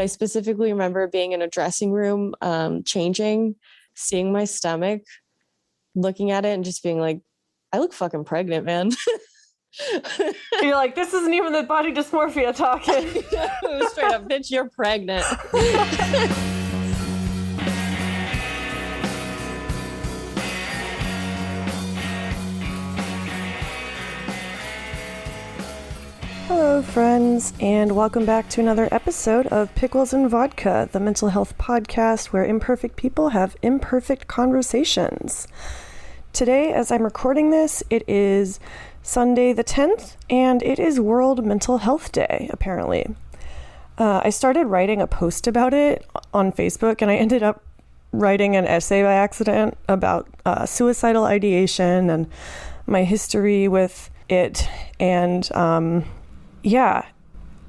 I specifically remember being in a dressing room, changing, seeing my stomach, looking at it and just being like, I look fucking pregnant, man. You're like, this isn't even the body dysmorphia talking. It was straight up, bitch, you're pregnant. Hello, friends, and welcome back to another episode of Pickles and Vodka, the mental health podcast where imperfect people have imperfect conversations. Today, as I'm recording this, it is Sunday the 10th, and it is World Mental Health Day, apparently. I started writing a post about it on Facebook, and I ended up writing an essay by accident about suicidal ideation and my history with it, and yeah,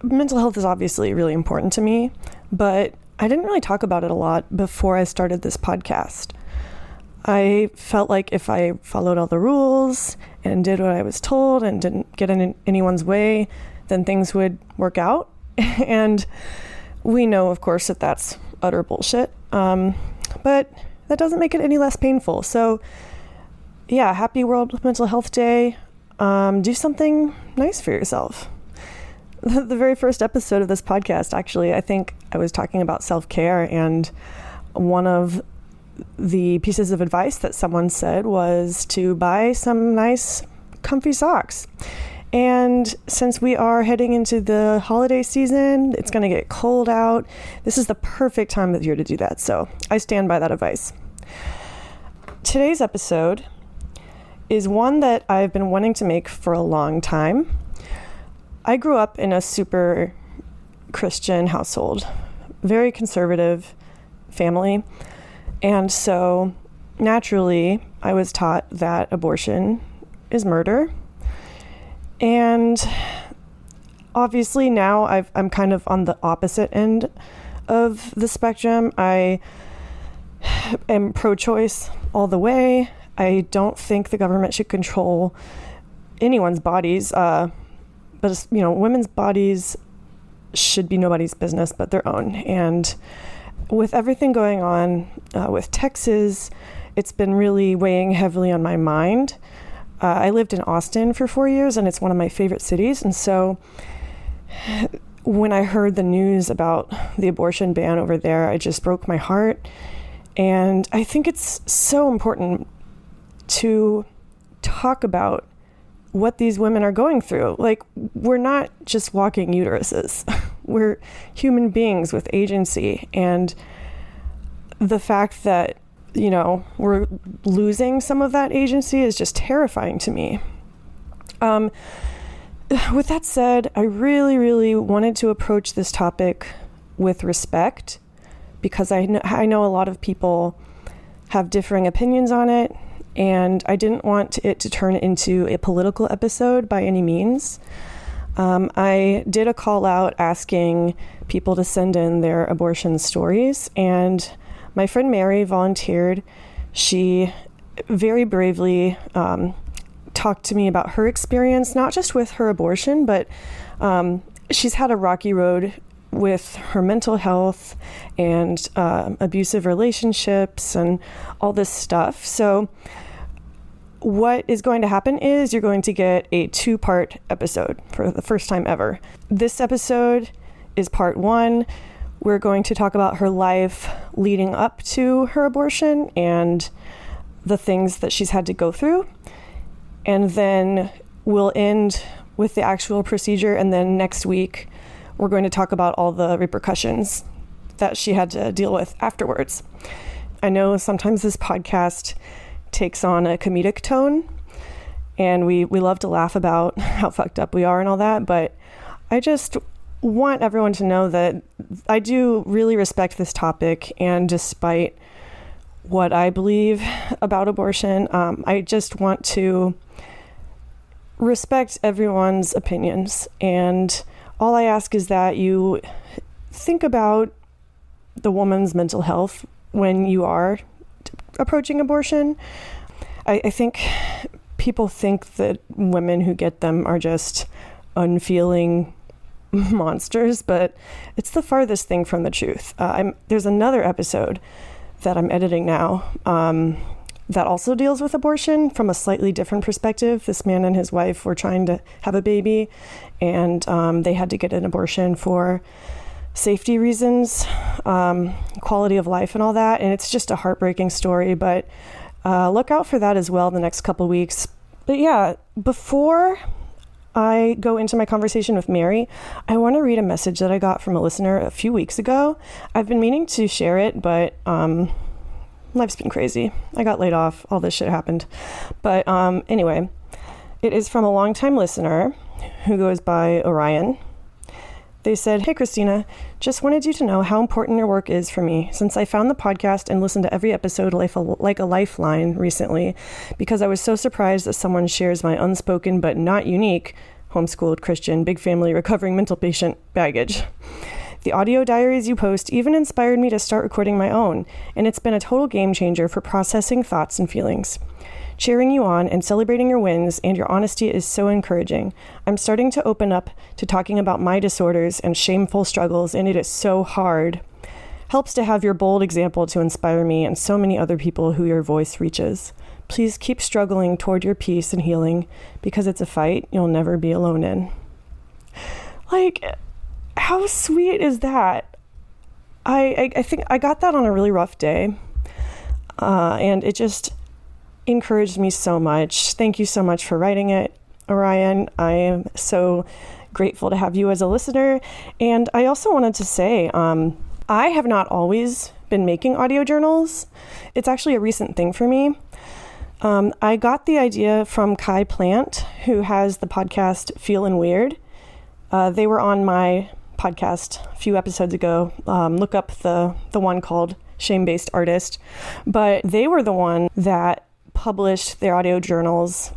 mental health is obviously really important to me, but I didn't really talk about it a lot before I started this podcast. I felt like if I followed all the rules and did what I was told and didn't get in anyone's way, then things would work out. And we know, of course, that that's utter bullshit. But that doesn't make it any less painful. So yeah, happy World Mental Health Day. Do something nice for yourself. The very first episode of this podcast, actually, I think I was talking about self-care, and one of the pieces of advice that someone said was to buy some nice, comfy socks. And since we are heading into the holiday season, it's going to get cold out. This is the perfect time of year to do that, so I stand by that advice. Today's episode is one that I've been wanting to make for a long time. I grew up in a super Christian household, very conservative family. And so naturally, I was taught that abortion is murder. And obviously now I'm kind of on the opposite end of the spectrum. I am pro-choice all the way. I don't think the government should control anyone's bodies. But, you know, women's bodies should be nobody's business but their own. And with everything going on with Texas, it's been really weighing heavily on my mind. I lived in Austin for 4 years, and it's one of my favorite cities. And so when I heard the news about the abortion ban over there, it just broke my heart. And I think it's so important to talk about what these women are going through. Like, we're not just walking uteruses. We're human beings with agency. And the fact that, you know, we're losing some of that agency is just terrifying to me. With that said, I really, really wanted to approach this topic with respect, because I know a lot of people have differing opinions on it. And I didn't want it to turn into a political episode by any means. I did a call out asking people to send in their abortion stories, and my friend Mary volunteered. She very bravely talked to me about her experience, not just with her abortion, but she's had a rocky road with her mental health and abusive relationships and all this stuff. So what is going to happen is you're going to get a 2-part episode for the first time ever. This episode is part 1. We're going to talk about her life leading up to her abortion and the things that she's had to go through. And then we'll end with the actual procedure. And then next week, we're going to talk about all the repercussions that she had to deal with afterwards. I know sometimes this podcast takes on a comedic tone, and we love to laugh about how fucked up we are and all that, but I just want everyone to know that I do really respect this topic, and despite what I believe about abortion, I just want to respect everyone's opinions. And all I ask is that you think about the woman's mental health when you are approaching abortion. I think people think that women who get them are just unfeeling monsters, but it's the farthest thing from the truth. There's another episode that I'm editing now that also deals with abortion from a slightly different perspective. This man and his wife were trying to have a baby, and they had to get an abortion for safety reasons, quality of life and all that. And it's just a heartbreaking story, but look out for that as well the next couple weeks. But yeah, before I go into my conversation with Mary, I want to read a message that I got from a listener a few weeks ago. I've been meaning to share it, but life's been crazy. I got laid off. All this shit happened. But anyway, it is from a longtime listener who goes by Orion. They said, "Hey, Christina, just wanted you to know how important your work is for me since I found the podcast and listened to every episode like a lifeline recently because I was so surprised that someone shares my unspoken but not unique homeschooled Christian big family recovering mental patient baggage. The audio diaries you post even inspired me to start recording my own, and it's been a total game changer for processing thoughts and feelings. Cheering you on and celebrating your wins and your honesty is so encouraging. I'm starting to open up to talking about my disorders and shameful struggles, and it is so hard. Helps to have your bold example to inspire me and so many other people who your voice reaches. Please keep struggling toward your peace and healing because it's a fight you'll never be alone in." Like, how sweet is that? I think I got that on a really rough day, and it just encouraged me so much. Thank you so much for writing it, Orion. I am so grateful to have you as a listener. And I also wanted to say, I have not always been making audio journals. It's actually a recent thing for me. I got the idea from Kai Plant, who has the podcast Feelin' Weird. They were on my podcast a few episodes ago. Look up the one called Shame-Based Artist. But they were the one that published their audio journals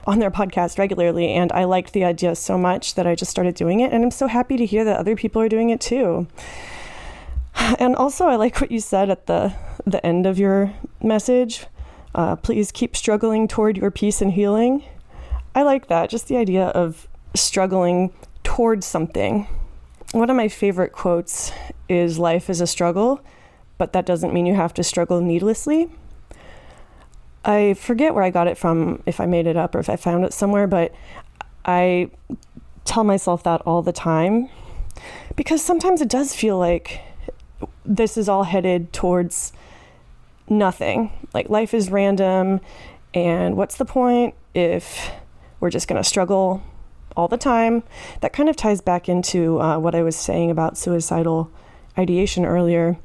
on their podcast regularly, and I liked the idea so much that I just started doing it, and I'm so happy to hear that other people are doing it too. And also, I like what you said at the end of your message. Please keep struggling toward your peace and healing. I like that, just the idea of struggling towards something. One of my favorite quotes is, "Life is a struggle, but that doesn't mean you have to struggle needlessly." I forget where I got it from, if I made it up or if I found it somewhere, but I tell myself that all the time because sometimes it does feel like this is all headed towards nothing. Like, life is random, and what's the point if we're just going to struggle all the time? That kind of ties back into what I was saying about suicidal ideation earlier.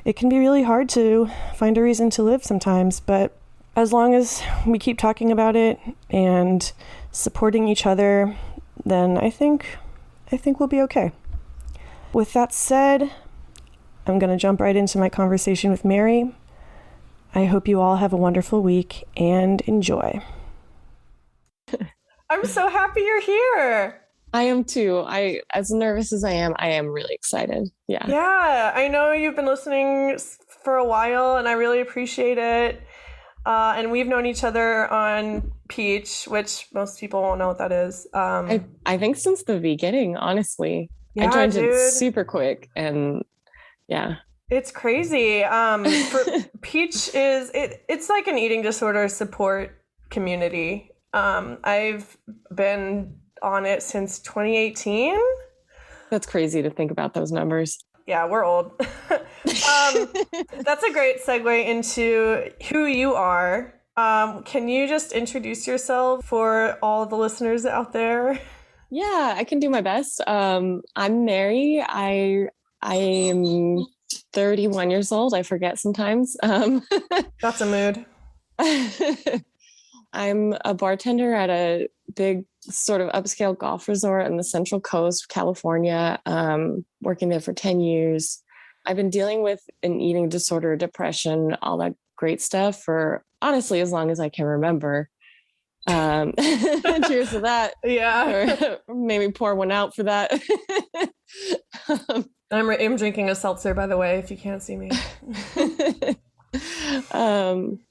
It can be really hard to find a reason to live sometimes, but as long as we keep talking about it and supporting each other, then I think we'll be okay. With that said, I'm going to jump right into my conversation with Mary. I hope you all have a wonderful week and enjoy. I'm so happy you're here. I am too. As nervous as I am really excited. Yeah. Yeah, I know you've been listening for a while, and I really appreciate it. And we've known each other on Peach, which most people won't know what that is. I think since the beginning, honestly. Yeah, I joined dude. it super quick, and yeah. It's crazy. Peach it's like an eating disorder support community. I've been on it since 2018. That's crazy to think about those numbers. Yeah, we're old. That's a great segue into who you are. Can you just introduce yourself for all the listeners out there? Yeah, I can do my best. I'm Mary. I am 31 years old. I forget sometimes. That's a mood. I'm a bartender at a big sort of upscale golf resort in the Central Coast, California, working there for 10 years. I've been dealing with an eating disorder, depression, all that great stuff for honestly as long as I can remember. Cheers to that. Yeah. Or maybe pour one out for that. I'm drinking a seltzer, by the way, if you can't see me.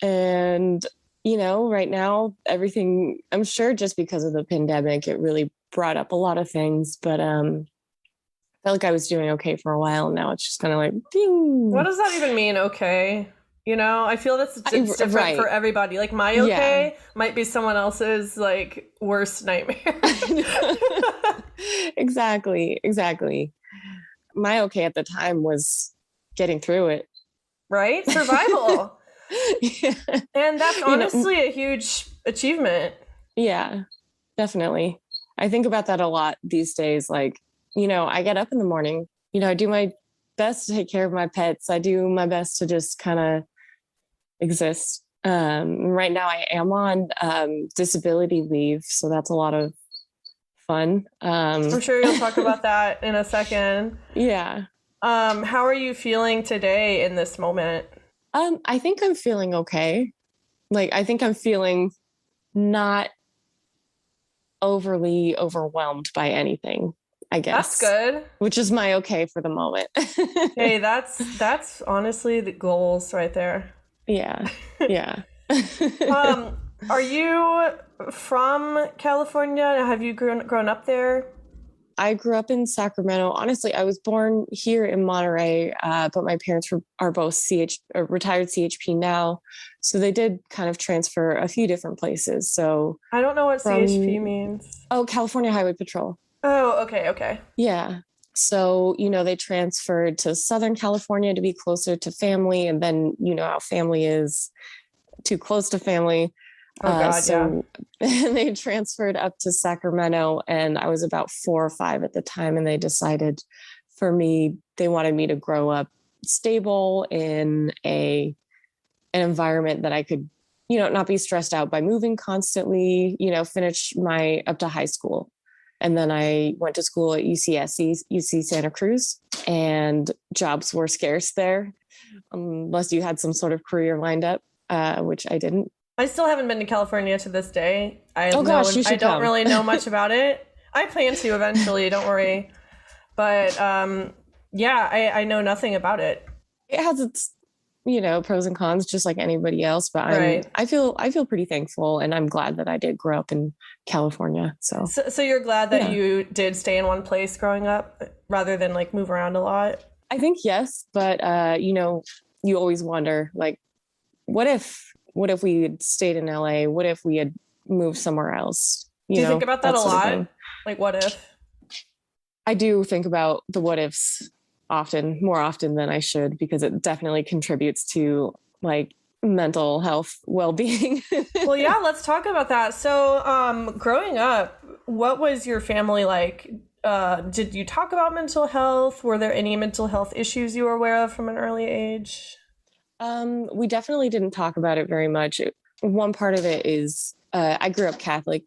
And you know, right now, everything, I'm sure just because of the pandemic, it really brought up a lot of things. But felt like I was doing okay for a while, and now it's just kind of like, ding. What does that even mean, okay? You know, I feel that's it's different right. for everybody. Like my okay might be someone else's like worst nightmare. Exactly. My okay at the time was getting through it. Right? Survival. Yeah. And that's honestly a huge achievement. Yeah, definitely. I think about that a lot these days. Like, I get up in the morning, I do my best to take care of my pets. I do my best to just kind of exist. Right now I am on disability leave, so that's a lot of fun. I'm sure you'll talk about that in a second. Yeah. How are you feeling today in this moment? I think I'm feeling okay. Like, I think I'm feeling not overly overwhelmed by anything, I guess. That's good. Which is my okay for the moment. Hey, that's honestly the goals right there. Yeah. Are you from California? Have you grown up there? I grew up in Sacramento. Honestly, I was born here in Monterey, but my parents are both retired CHP now. So they did kind of transfer a few different places. So I don't know what CHP means. Oh, California Highway Patrol. Oh, okay. Yeah. So, they transferred to Southern California to be closer to family. And then, how family is too close to family. Oh, God, so they transferred up to Sacramento, and I was about 4 or 5 at the time. And they decided they wanted me to grow up stable in an environment that I could, not be stressed out by moving constantly, finish up to high school. And then I went to school at UC Santa Cruz, and jobs were scarce there unless you had some sort of career lined up, which I didn't. I still haven't been to California to this day. I don't come. really know much about it. I plan to eventually, don't worry. But I know nothing about it. It has its, pros and cons, just like anybody else. But I feel pretty thankful, and I'm glad that I did grow up in California. So you're glad that you did stay in one place growing up rather than like move around a lot? I think yes, but you always wonder, like, what if we had stayed in LA? What if we had moved somewhere else? Do you think about that a lot? Like, what if? I do think about the what ifs more often than I should, because it definitely contributes to like mental health well-being. Well, yeah, let's talk about that. So, growing up, what was your family like? Did you talk about mental health? Were there any mental health issues you were aware of from an early age? We definitely didn't talk about it very much. One part of it is I grew up Catholic.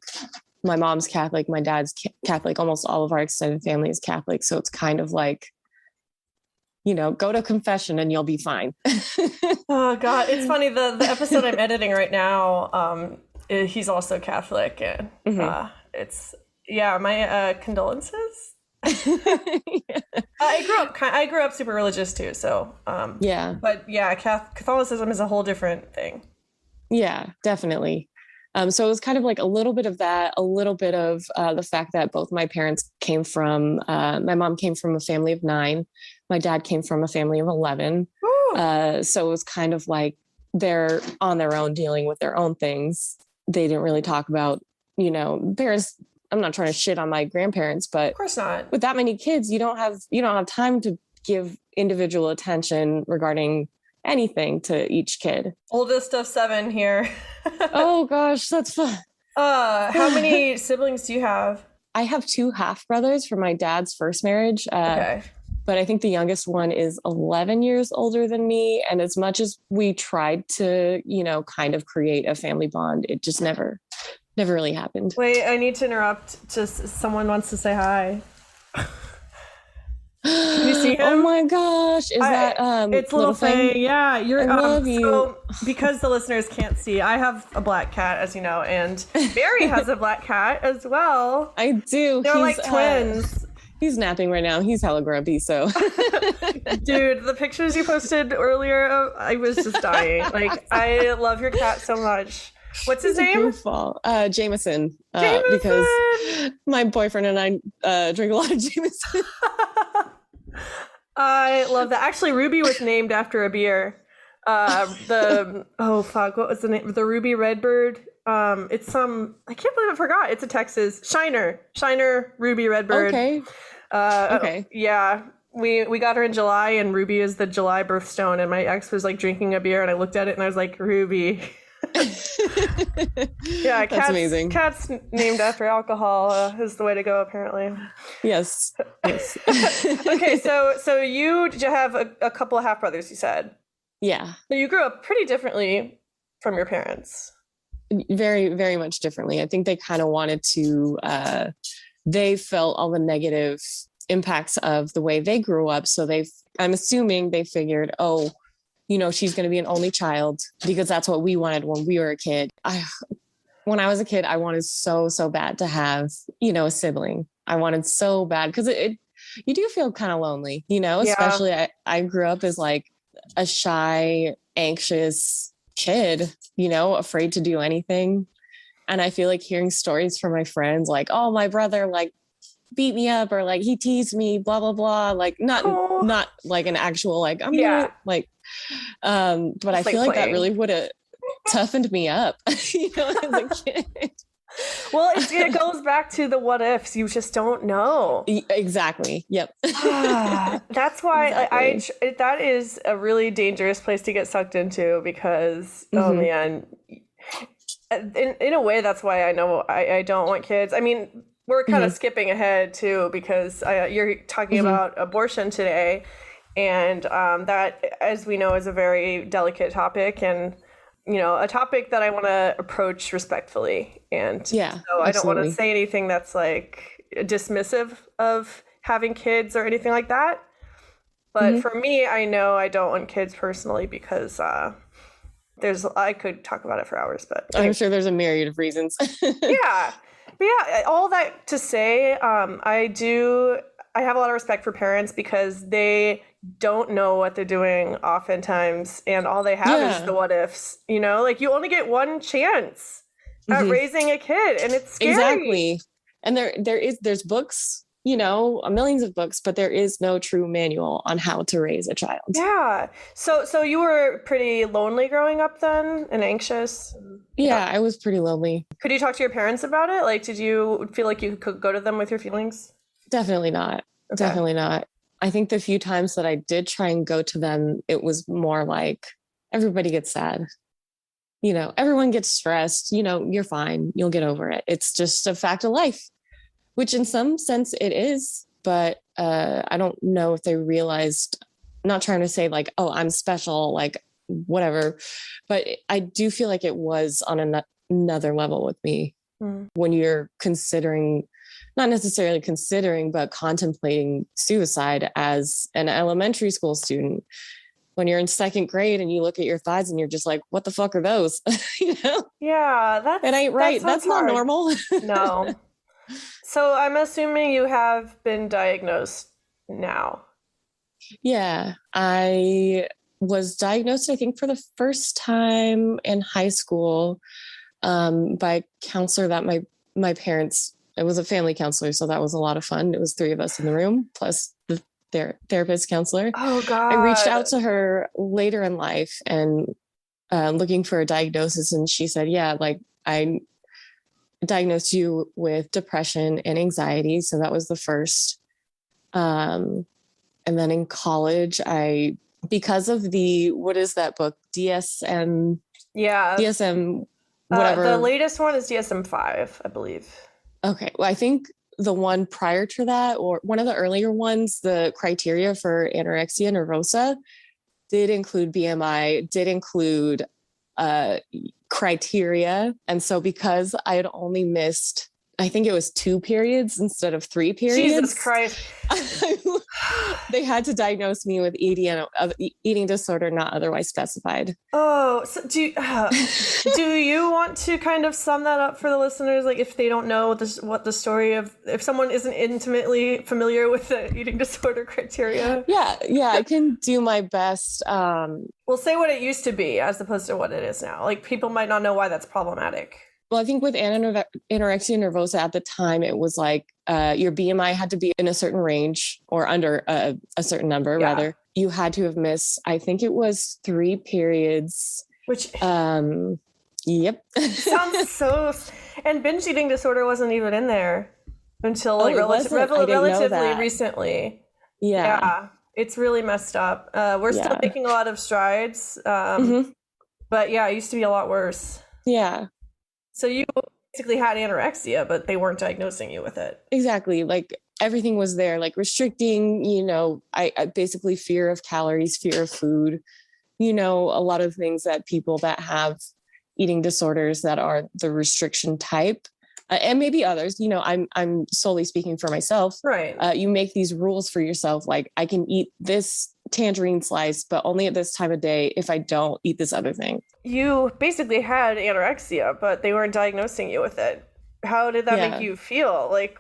My mom's Catholic. My dad's Catholic. Almost all of our extended family is Catholic. So it's kind of like, go to confession and you'll be fine. Oh, God. It's funny. The episode I'm editing right now, he's also Catholic. And my condolences. I grew up super religious too, so but Catholicism is a whole different thing. Yeah, definitely. So it was kind of like a little bit of that, a little bit of the fact that both my parents came from my mom came from a family of 9, my dad came from a family of 11. So it was kind of like they're on their own dealing with their own things. They didn't really talk about, parents. I'm not trying to shit on my grandparents, but of course not. With that many kids, you don't have time to give individual attention regarding anything to each kid. Oldest of 7 here. Oh gosh, that's fun. How many siblings do you have? I have 2 half brothers from my dad's first marriage. Okay. But I think the youngest one is 11 years older than me. And as much as we tried to, kind of create a family bond, it just never really happened. Wait, I need to interrupt. Just someone wants to say hi. Can you see him? Oh my gosh. Is that it's little Faye. Yeah, I love you. So because the listeners can't see, I have a black cat, as you know, and Barry has a black cat as well. I do. They're like twins. He's napping right now. He's hella grumpy, so. Dude, the pictures you posted earlier, I was just dying. Like, I love your cat so much. What's his name? Jameson. Because my boyfriend and I drink a lot of Jameson. I love that. Actually, Ruby was named after a beer. What was the name? The Ruby Redbird. It's some, I can't believe I forgot. It's a Texas Shiner Ruby Redbird. Okay. Okay. Yeah. We got her in July, and Ruby is the July birthstone. And my ex was like drinking a beer, and I looked at it and I was like, Ruby. Yeah, That's amazing. Cats named after alcohol is the way to go, apparently. Yes. Okay, so you have a couple of half brothers, you said. Yeah. So you grew up pretty differently from your parents. Very, very much differently. I think they kind of wanted to, they felt all the negative impacts of the way they grew up. So I'm assuming they figured, oh, she's going to be an only child, because that's what we wanted when we were a kid. When I was a kid, I wanted so bad to have, a sibling. I wanted so bad, because you do feel kind of lonely, especially I grew up as like a shy, anxious kid, afraid to do anything. And I feel like hearing stories from my friends, like, oh, my brother, like, beat me up, or like he teased me, blah, blah, blah. Like not like an actual, like, I'm gonna, like, but I feel like that really would have toughened me up, as a kid. Well, it goes back to the what ifs. You just don't know. Exactly. Yep. That's why exactly. That is a really dangerous place to get sucked into, because, oh man, in a way, that's why I know I don't want kids. I mean, we're kind of skipping ahead too, because you're talking about abortion today. And that, as we know, is a very delicate topic, and a topic that I want to approach respectfully. And so I don't want to say anything that's like dismissive of having kids or anything like that. But for me, I know I don't want kids personally, because I could talk about it for hours, but I'm sure there's a myriad of reasons. Yeah. But yeah, all that to say, I have a lot of respect for parents, because they don't know what they're doing oftentimes, and all they have is the what ifs, like you only get one chance at raising a kid, and it's scary. Exactly. And there's books, millions of books, but there is no true manual on how to raise a child. Yeah. So you were pretty lonely growing up then, and anxious? Yeah, I was pretty lonely. Could you talk to your parents about it? Like, did you feel like you could go to them with your feelings? Definitely not. Okay. Definitely not. I think the few times that I did try and go to them, it was more like, everybody gets sad. Everyone gets stressed. You're fine. You'll get over it. It's just a fact of life, which in some sense it is. But I don't know if they realized, not trying to say like, oh, I'm special, like whatever. But I do feel like it was on another level with me when you're considering, not necessarily considering, but contemplating suicide as an elementary school student. When you're in second grade and you look at your thighs and you're just like, what the fuck are those? Yeah, it ain't right. That's not normal. No. So I'm assuming you have been diagnosed now. Yeah, I was diagnosed, I think, for the first time in high school by a counselor that my parents, it was a family counselor, so that was a lot of fun. It was 3 of us in the room, plus their therapist counselor. Oh, God. I reached out to her later in life and looking for a diagnosis, and she said, yeah, like, I diagnosed you with depression and anxiety. So that was the first. And then in college, because of what is that book? DSM? Yeah. DSM, whatever. The latest one is DSM-5, I believe. Okay. Well, I think the one prior to that, or one of the earlier ones, the criteria for anorexia nervosa did include BMI, did include criteria. And so because I had only missed, I think it was 2 periods instead of 3 periods. Jesus Christ. They had to diagnose me with eating disorder not otherwise specified. Oh, so do you want to kind of sum that up for the listeners? Like, if they don't know what the story of, if someone isn't intimately familiar with the eating disorder criteria? Yeah, I can do my best. We'll say what it used to be as opposed to what it is now. Like, people might not know why that's problematic. Well, I think with anorexia nervosa at the time, it was like your BMI had to be in a certain range or under a certain number, Yeah. rather. You had to have missed, I think it was 3 periods. Which Yep. sounds so... And binge eating disorder wasn't even in there until like relatively recently. Yeah. It's really messed up. We're still making a lot of strides. But yeah, it used to be a lot worse. Yeah. So you basically had anorexia, but they weren't diagnosing you with it. Exactly. Like everything was there, like restricting, I basically fear of calories, fear of food, a lot of things that people that have eating disorders that are the restriction type, and maybe others, I'm solely speaking for myself. Right. You make these rules for yourself. Like I can eat this tangerine slice, but only at this time of day if I don't eat this other thing. You basically had anorexia, but they weren't diagnosing you with it. How did that make you feel? Like,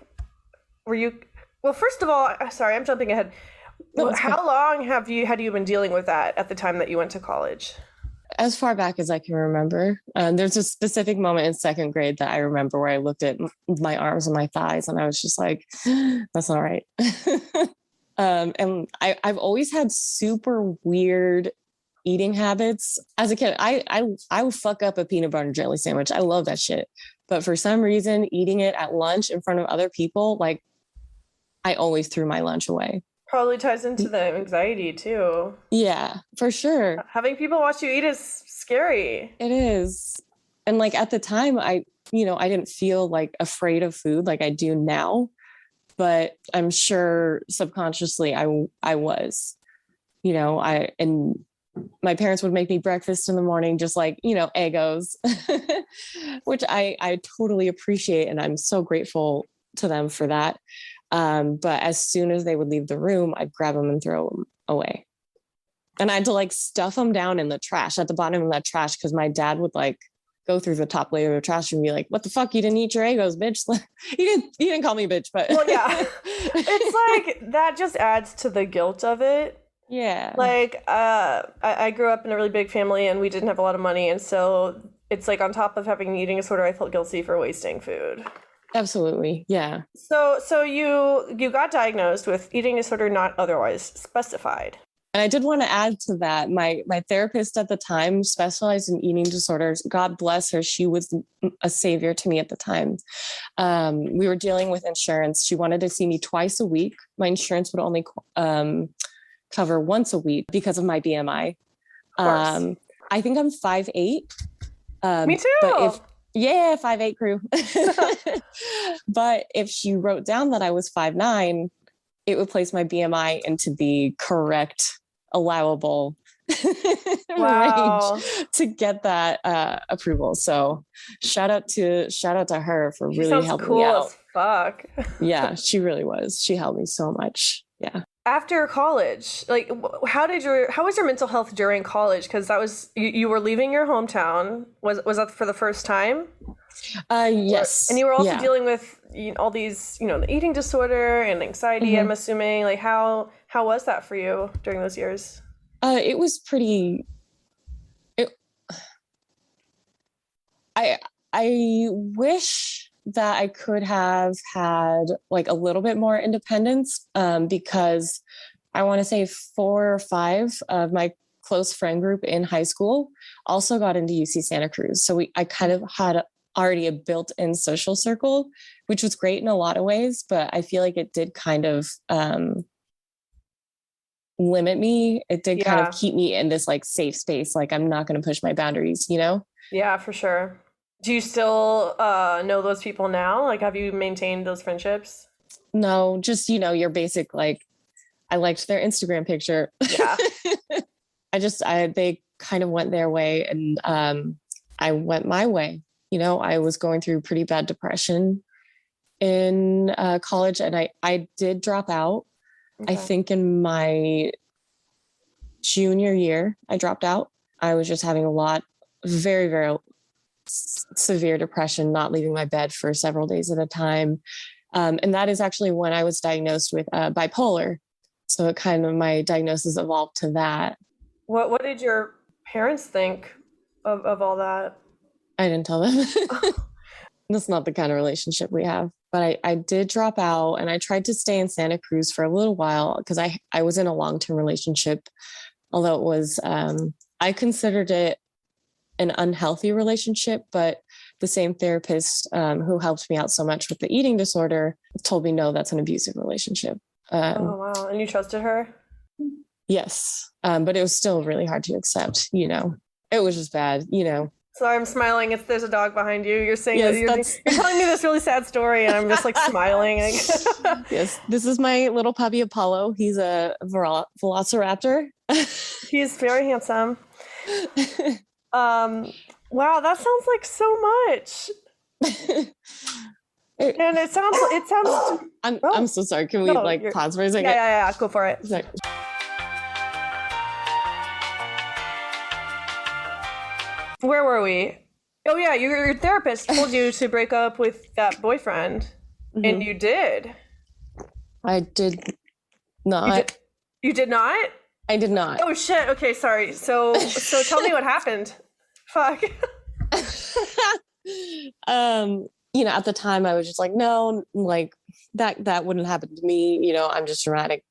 were you... Well, first of all, sorry, I'm jumping ahead. No, how long had you been dealing with that at the time that you went to college? As far back as I can remember. There's a specific moment in second grade that I remember where I looked at my arms and my thighs and I was just like, that's not right. And I've always had super weird eating habits. As a kid, I would fuck up a peanut butter and jelly sandwich. I love that shit. But for some reason, eating it at lunch in front of other people, like I always threw my lunch away. Probably ties into the anxiety too. Yeah, for sure. Having people watch you eat is scary. It is. And like at the time, I didn't feel like afraid of food like I do now, but I'm sure subconsciously I was, and my parents would make me breakfast in the morning, just like, Eggos, which I totally appreciate. And I'm so grateful to them for that. But as soon as they would leave the room, I'd grab them and throw them away. And I had to like stuff them down in the trash at the bottom of that trash. Cause my dad would like go through the top layer of the trash and be like, what the fuck? You didn't eat your Eggos, bitch. He didn't call me bitch, but well, yeah, it's like, that just adds to the guilt of it. Yeah. Like, I grew up in a really big family and we didn't have a lot of money. And so it's like on top of having an eating disorder, I felt guilty for wasting food. Absolutely. Yeah. So you got diagnosed with eating disorder not otherwise specified. And I did want to add to that. My therapist at the time specialized in eating disorders. God bless her. She was a savior to me at the time. We were dealing with insurance. She wanted to see me twice a week. My insurance would only cover once a week because of my BMI. I think I'm 5'8". Me too. But 5'8" crew. But if she wrote down that I was 5'9", it would place my BMI into the correct allowable range to get that approval. So shout out to her for really helping me out. As fuck. Yeah, she really was. She helped me so much. Yeah. After college, like how was your mental health during college? Because that was you were leaving your hometown. Was that for the first time? Yes. And you were also dealing with all these, the eating disorder and anxiety. Mm-hmm. I'm assuming. Like how was that for you during those years? It was pretty. I wish that I could have had like a little bit more independence, because I want to say 4 or 5 of my close friend group in high school also got into UC Santa Cruz. So I kind of had already a built-in social circle, which was great in a lot of ways, but I feel like it did kind of limit me. It did kind of keep me in this like safe space. Like I'm not going to push my boundaries, Yeah, for sure. Do you still know those people now? Like, have you maintained those friendships? No, just, your basic, like, I liked their Instagram picture. Yeah. They kind of went their way and I went my way. I was going through pretty bad depression in college and I did drop out. Okay. I think in my junior year, I dropped out. I was just having very, very severe depression, not leaving my bed for several days at a time. And that is actually when I was diagnosed with bipolar. So it kind of, my diagnosis evolved to that. What did your parents think of all that? I didn't tell them. that's not the kind of relationship we have. But I did drop out and I tried to stay in Santa Cruz for a little while because I was in a long-term relationship, although it was, I considered it an unhealthy relationship, but the same therapist who helped me out so much with the eating disorder told me, no, that's an abusive relationship. Oh, wow. And you trusted her? Yes. But it was still really hard to accept, it was just bad, Sorry, I'm smiling. There's a dog behind you. You're saying yes, that you're telling me this really sad story, and I'm just like smiling. Yes, this is my little puppy Apollo. He's a velociraptor. He's very handsome. Wow, that sounds like so much. And it sounds. I'm so sorry. Can we pause for a second? Yeah. Go for it. Sorry. Where were we? Oh yeah, your therapist told you to break up with that boyfriend, and you did. I did not. You did not? I did not. Oh shit. Okay, sorry. So tell me what happened. Fuck. At the time I was just like, no, like that wouldn't happen to me. I'm just dramatic,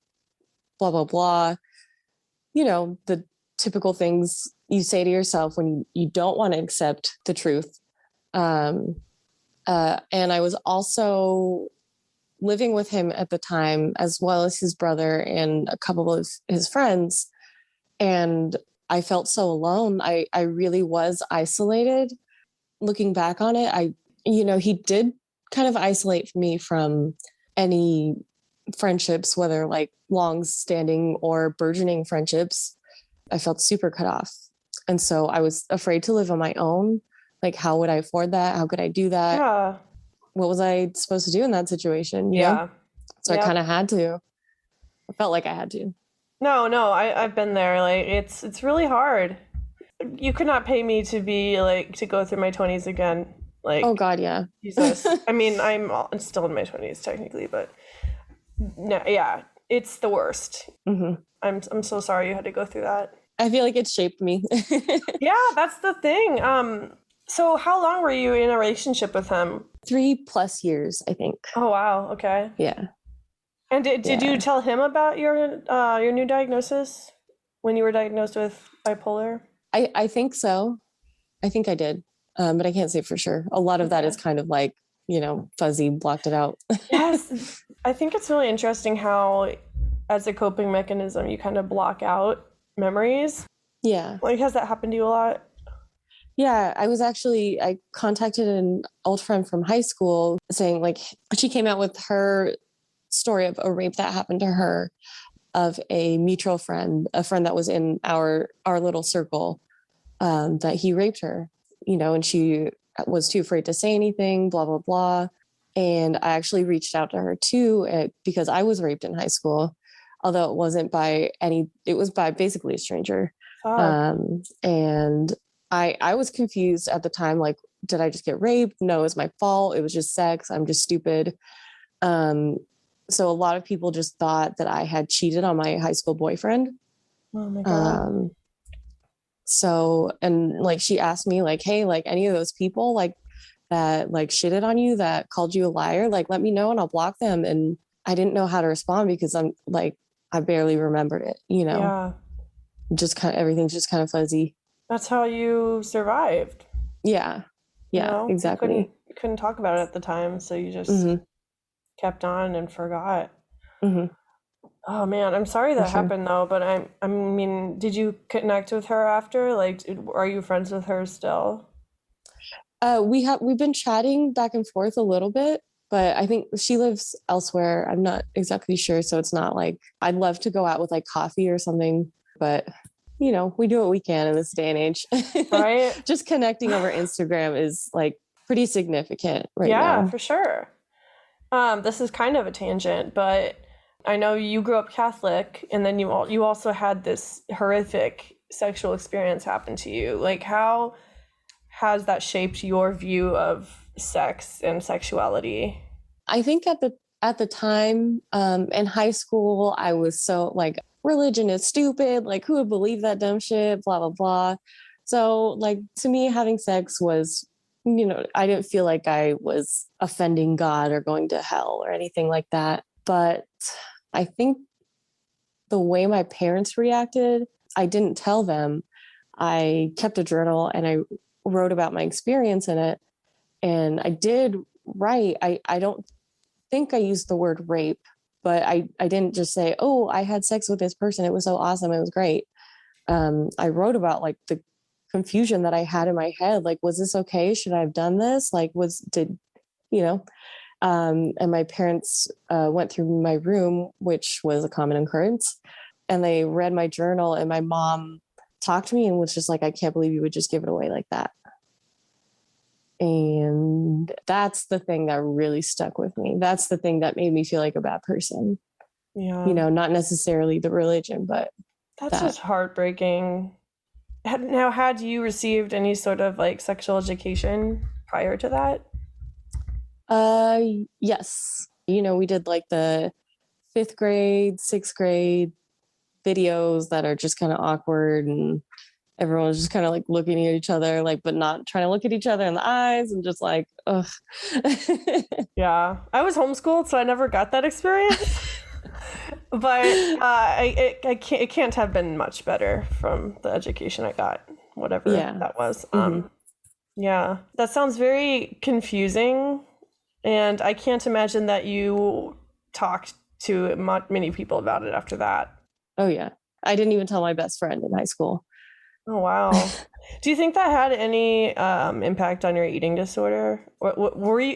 blah, blah, blah. The typical things you say to yourself when you don't want to accept the truth. And I was also living with him at the time, as well as his brother and a couple of his friends. And I felt so alone. I really was isolated. Looking back on it, he did kind of isolate me from any friendships, whether like long-standing or burgeoning friendships. I felt super cut off. And so I was afraid to live on my own. Like, how would I afford that? How could I do that? Yeah. What was I supposed to do in that situation? You know? So I kind of had to. I felt like I had to. No, I've been there. Like, it's really hard. You could not pay me to be like, to go through my 20s again. Like, oh God, yeah. Jesus. I mean, I'm still in my 20s technically, but no, yeah, it's the worst. Mm-hmm. I'm so sorry you had to go through that. I feel like it shaped me. Yeah, that's the thing. So how long were you in a relationship with him? 3+ years, I think. Oh, wow. Okay. Yeah. And did you tell him about your new diagnosis when you were diagnosed with bipolar? I think so. I think I did. But I can't say for sure. A lot of that is kind of like, fuzzy, blocked it out. Yes. I think it's really interesting how, as a coping mechanism, you kind of block out memories. Yeah. Like, has that happened to you a lot? Yeah, I contacted an old friend from high school saying, like, she came out with her story of a rape that happened to her of a mutual friend, a friend that was in our little circle, that he raped her, and she was too afraid to say anything, blah, blah, blah. And I actually reached out to her too, because I was raped in high school, although it was by basically a stranger. And I was confused at the time, like, did I just get raped? No, it was my fault. It was just sex. I'm just stupid. So a lot of people just thought that I had cheated on my high school boyfriend. Oh my God. So, and like, she asked me like, hey, like any of those people like that, like shitted on you, that called you a liar, like, let me know and I'll block them. And I didn't know how to respond because I'm like, I barely remembered it, Yeah. Just everything's just kind of fuzzy. That's how you survived. Yeah. Yeah, exactly. You couldn't talk about it at the time. So you just kept on and forgot. Mm-hmm. Oh man, I'm sorry that happened though, but I mean, did you connect with her after? Like, are you friends with her still? We've been chatting back and forth a little bit, but I think she lives elsewhere. I'm not exactly sure. So it's not like I'd love to go out with like coffee or something, but we do what we can in this day and age. Right. Just connecting over Instagram is like pretty significant right now. Yeah, for sure. This is kind of a tangent, but I know you grew up Catholic, and then you also had this horrific sexual experience happen to you. Like, how has that shaped your view of sex and sexuality? I think at the time, in high school, I was so like, religion is stupid. Like, who would believe that dumb shit? Blah, blah, blah. So like, to me, having sex was I didn't feel like I was offending God or going to hell or anything like that. But I think the way my parents reacted, I didn't tell them. I kept a journal and I wrote about my experience in it. And I did write. I don't think I used the word rape, but I didn't just say, oh, I had sex with this person. It was so awesome. It was great. I wrote about like the confusion that I had in my head. Like, was this okay? Should I have done this? Like, and my parents went through my room, which was a common occurrence, and they read my journal, and my mom talked to me and was just like, I can't believe you would just give it away like that. And that's the thing that really stuck with me. That's the thing that made me feel like a bad person. Yeah. Not necessarily the religion, but that's just heartbreaking. Now, had you received any sort of like sexual education prior to that? Yes. We did like the 5th grade, 6th grade videos that are just kind of awkward, and everyone's just kind of like looking at each other, like, but not trying to look at each other in the eyes, and just like, ugh. Yeah. I was homeschooled, so I never got that experience. But it can't have been much better from the education I got, whatever that was. Yeah, that sounds very confusing, and I can't imagine that you talked to many people about it after that. Oh yeah, I didn't even tell my best friend in high school. Oh wow. Do you think that had any impact on your eating disorder?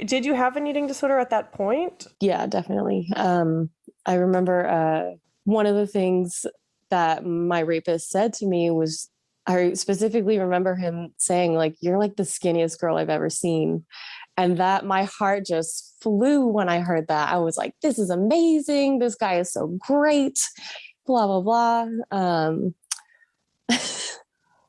Did you have an eating disorder at that point? Yeah, definitely. I remember one of the things that my rapist said to me was, I specifically remember him saying, like, you're like the skinniest girl I've ever seen. And that my heart just flew when I heard that. I was like, this is amazing. This guy is so great. Blah, blah, blah.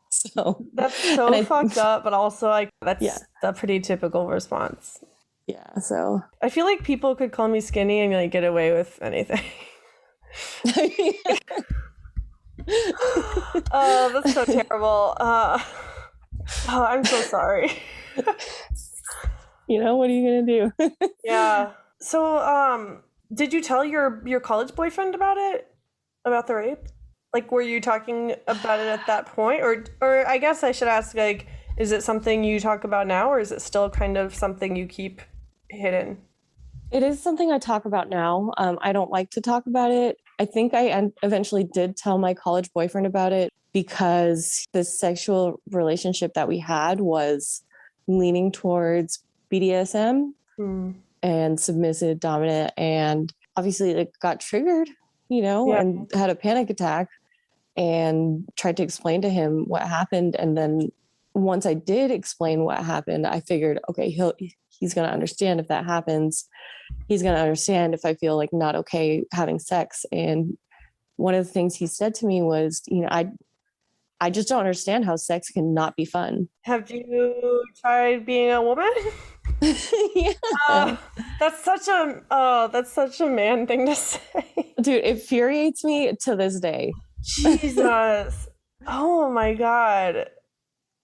So that's so fucked up, but also like that's a pretty typical response. Yeah, so I feel like people could call me skinny and like get away with anything. Oh, that's so terrible. I'm so sorry. What are you gonna do? Yeah. So, did you tell your college boyfriend about the rape? Like, were you talking about it at that point, or I guess I should ask, like, is it something you talk about now, or is it still kind of something you keep hidden? It is something I talk about now. I don't like to talk about it. I think I eventually did tell my college boyfriend about it because the sexual relationship that we had was leaning towards BDSM and submissive, dominant, and obviously it got triggered, and had a panic attack, and tried to explain to him what happened. And then once I did explain what happened, I figured, okay, he's going to understand if that happens. He's going to understand if I feel like not okay having sex. And one of the things he said to me was, I just don't understand how sex can not be fun. Have you tried being a woman? Yeah. That's such a man thing to say. Dude, it infuriates me to this day. Jesus. Oh my God.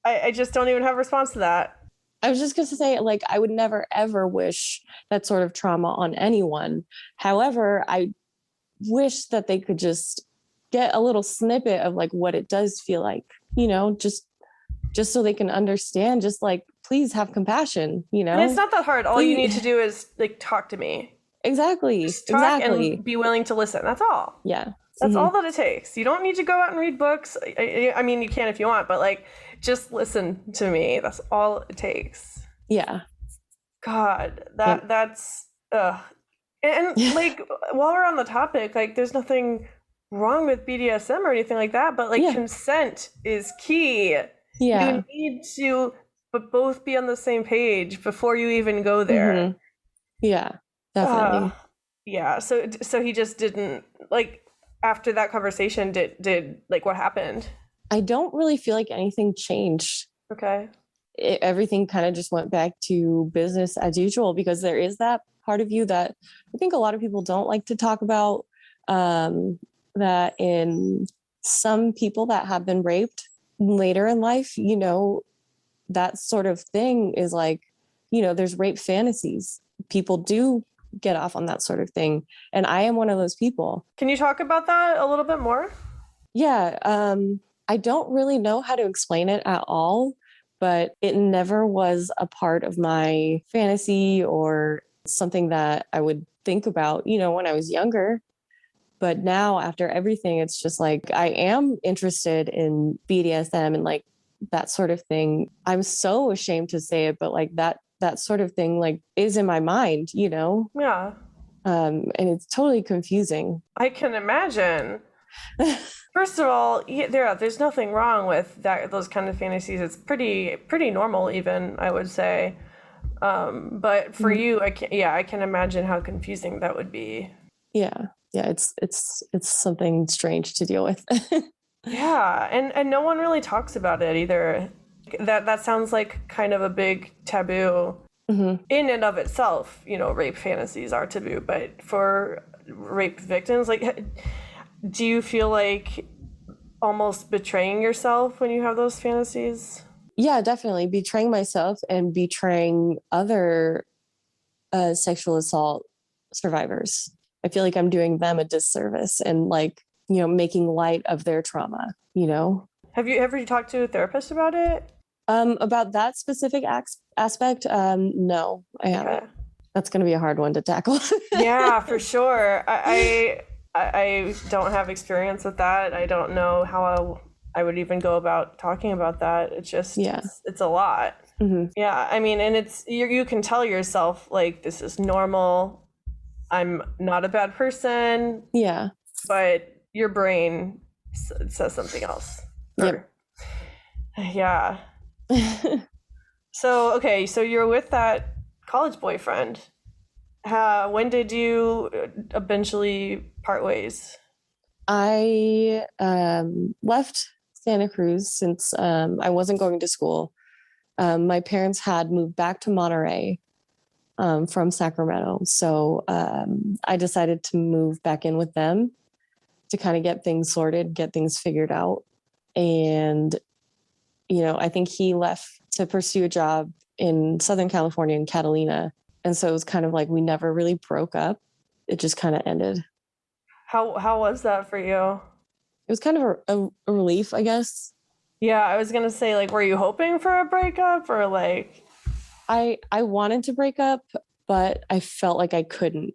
I just don't even have a response to that. I was just going to say, like, I would never, ever wish that sort of trauma on anyone. However, I wish that they could just get a little snippet of like what it does feel like, just so they can understand, just like, please have compassion, And it's not that hard. All you need to do is like talk to me. Exactly. Just talk and be willing to listen. That's all. Yeah. That's all that it takes. You don't need to go out and read books. I mean, you can if you want, but like, just listen to me. That's all it takes. Yeah. God, that's and like, while we're on the topic, like, there's nothing wrong with BDSM or anything like that, but like, consent is key. Yeah. You need to both be on the same page before you even go there. Yeah, definitely. Yeah. So he just didn't, like, after that conversation, did like, what happened? I don't really feel like anything changed. Okay. Everything kind of just went back to business as usual, because there is that part of you that I think a lot of people don't like to talk about, that in some people that have been raped later in life, that sort of thing is like, there's rape fantasies. People do get off on that sort of thing. And I am one of those people. Can you talk about that a little bit more? Yeah. I don't really know how to explain it at all, but it never was a part of my fantasy or something that I would think about, when I was younger. But now after everything, it's just like, I am interested in BDSM and like that sort of thing. I'm so ashamed to say it, but like that sort of thing like is in my mind, Yeah. And it's totally confusing. I can imagine. First of all, there's nothing wrong with that, those kind of fantasies. It's pretty normal, even, I would say. But for you, I can imagine how confusing that would be. Yeah, it's something strange to deal with. Yeah, and no one really talks about it either. That sounds like kind of a big taboo in and of itself. Rape fantasies are taboo, but for rape victims, like, do you feel like almost betraying yourself when you have those fantasies? Yeah, definitely betraying myself and betraying other sexual assault survivors. I feel like I'm doing them a disservice and like, making light of their trauma, Have you ever talked to a therapist about it? About that specific aspect, no, I haven't. Okay. That's going to be a hard one to tackle. Yeah, for sure. I don't have experience with that. I don't know how I would even go about talking about that. It's just, it's a lot. Mm-hmm. Yeah, I mean, and it's, you can tell yourself, like, this is normal. I'm not a bad person. Yeah. But your brain says something else. Yep. Yeah. So you're with that college boyfriend. When did you eventually part ways? I left Santa Cruz since I wasn't going to school. My parents had moved back to Monterey from Sacramento. So I decided to move back in with them to kind of get things sorted, get things figured out. And, I think he left to pursue a job in Southern California in Catalina. And so it was kind of like we never really broke up. It just kind of ended. How was that for you? It was kind of a relief, I guess. Yeah, I was going to say, like, were you hoping for a breakup or like... I wanted to break up, but I felt like I couldn't.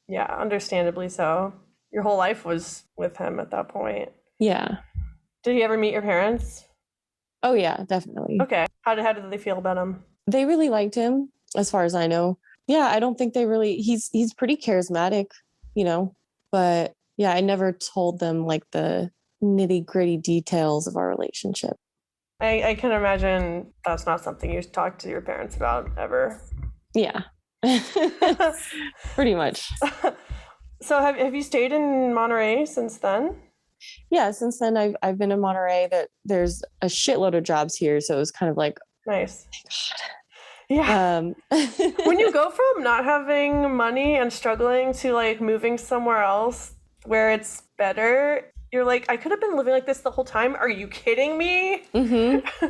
Yeah, understandably so. Your whole life was with him at that point. Yeah. Did he ever meet your parents? Oh, yeah, definitely. Okay. How did they feel about him? They really liked him, as far as I know. Yeah, I don't think they really... He's pretty charismatic, but yeah, I never told them like the nitty-gritty details of our relationship. I can imagine that's not something you talk to your parents about ever. Yeah. Pretty much. So have you stayed in Monterey since then? Yeah, since then I've been in Monterey. That there's a shitload of jobs here, so it was kind of like nice. Thank God. Yeah. When you go from not having money and struggling to like moving somewhere else where it's better, you're like, I could have been living like this the whole time. Are you kidding me? Mm-hmm.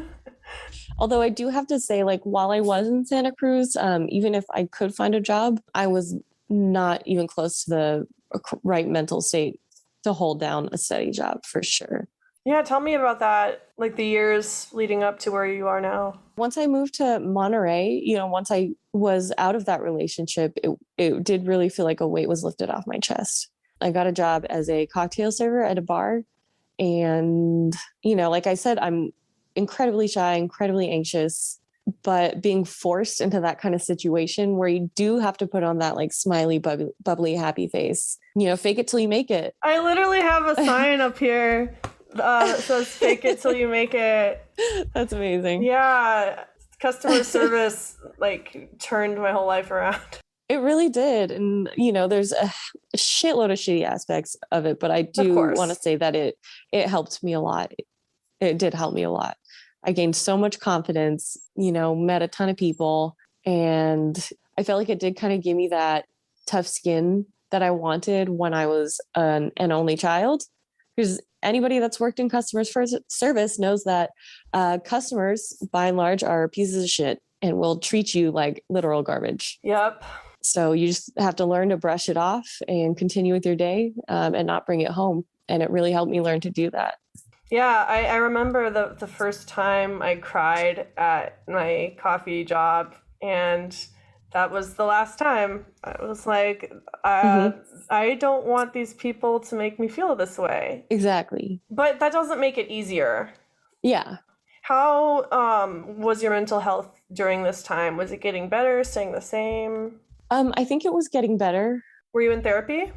Although I do have to say, like, while I was in Santa Cruz, even if I could find a job, I was not even close to the right mental state to hold down a steady job for sure. Yeah, tell me about that, like the years leading up to where you are now. Once I moved to Monterey, once I was out of that relationship, it did really feel like a weight was lifted off my chest. I got a job as a cocktail server at a bar. And, like I said, I'm incredibly shy, incredibly anxious, but being forced into that kind of situation where you do have to put on that like smiley, bubbly, happy face, fake it till you make it. I literally have a sign up here that says fake it till you make it. That's amazing. Yeah. Customer service like turned my whole life around. It really did. And, there's a shitload of shitty aspects of it, but I do want to say that it helped me a lot. It did help me a lot. I gained so much confidence, met a ton of people, and I felt like it did kind of give me that tough skin that I wanted when I was an only child. because anybody that's worked in service knows that customers, by and large, are pieces of shit and will treat you like literal garbage. Yep. So you just have to learn to brush it off and continue with your day, and not bring it home. And it really helped me learn to do that. Yeah, I remember the first time I cried at my coffee job, and that was the last time. I was like, I don't want these people to make me feel this way. Exactly. But that doesn't make it easier. Yeah. How was your mental health during this time? Was it getting better, staying the same? I think it was getting better. Were you in therapy?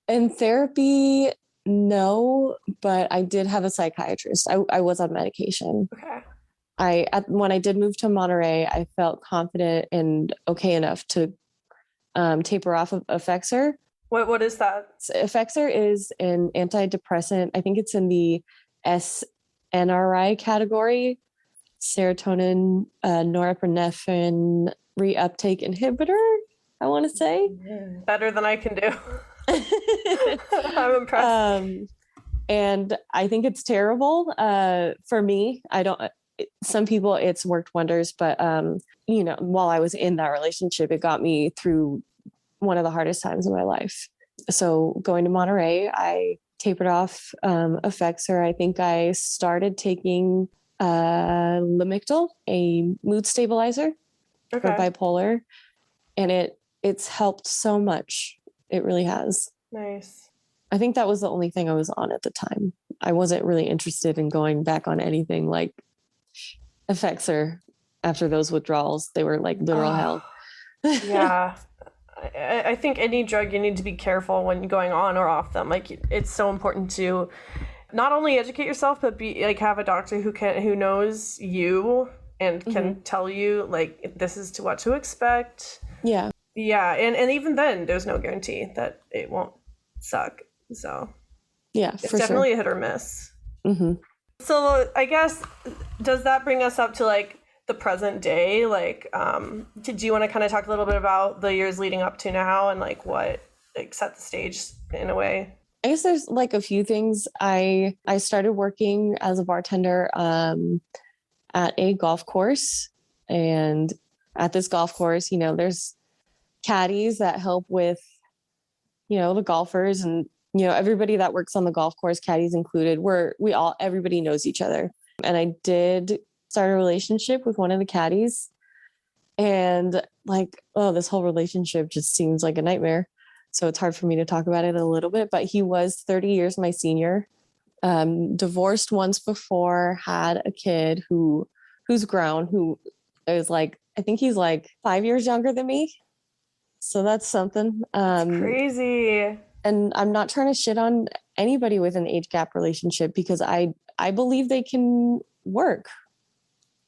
In therapy, no, but I did have a psychiatrist. I was on medication. Okay. When I did move to Monterey, I felt confident and okay enough to taper off of Effexor. What is that? Effexor is an antidepressant. I think it's in the SNRI category, serotonin norepinephrine reuptake inhibitor, I want to say. Better than I can do. I'm impressed. And I think it's terrible. For me, some people it's worked wonders, but while I was in that relationship, it got me through one of the hardest times in my life. So going to Monterey, I tapered off Effexor. I think I started taking Lamictal, a mood stabilizer for bipolar, and it's helped so much. It really has. Nice. I think that was the only thing I was on at the time. I wasn't really interested in going back on anything like Effexor after those withdrawals. They were like literal hell. Yeah. I think any drug, you need to be careful when going on or off them. Like, it's so important to not only educate yourself, but have a doctor who knows you and can tell you like this is what to expect. Yeah. Yeah, and even then, there's no guarantee that it won't suck. So yeah, it's definitely a hit or miss. Mm-hmm. So I guess, does that bring us up to like the present day? Like, do you want to kind of talk a little bit about the years leading up to now and like what set the stage in a way? I guess there's like a few things. I started working as a bartender at a golf course, and at this golf course, there's caddies that help with, the golfers, and, everybody that works on the golf course, caddies included, everybody knows each other. And I did start a relationship with one of the caddies, and this whole relationship just seems like a nightmare. So it's hard for me to talk about it a little bit, but he was 30 years my senior, divorced once before, had a kid who's grown, who is I think he's 5 years younger than me. So that's something. That's crazy. And I'm not trying to shit on anybody with an age gap relationship, because I believe they can work,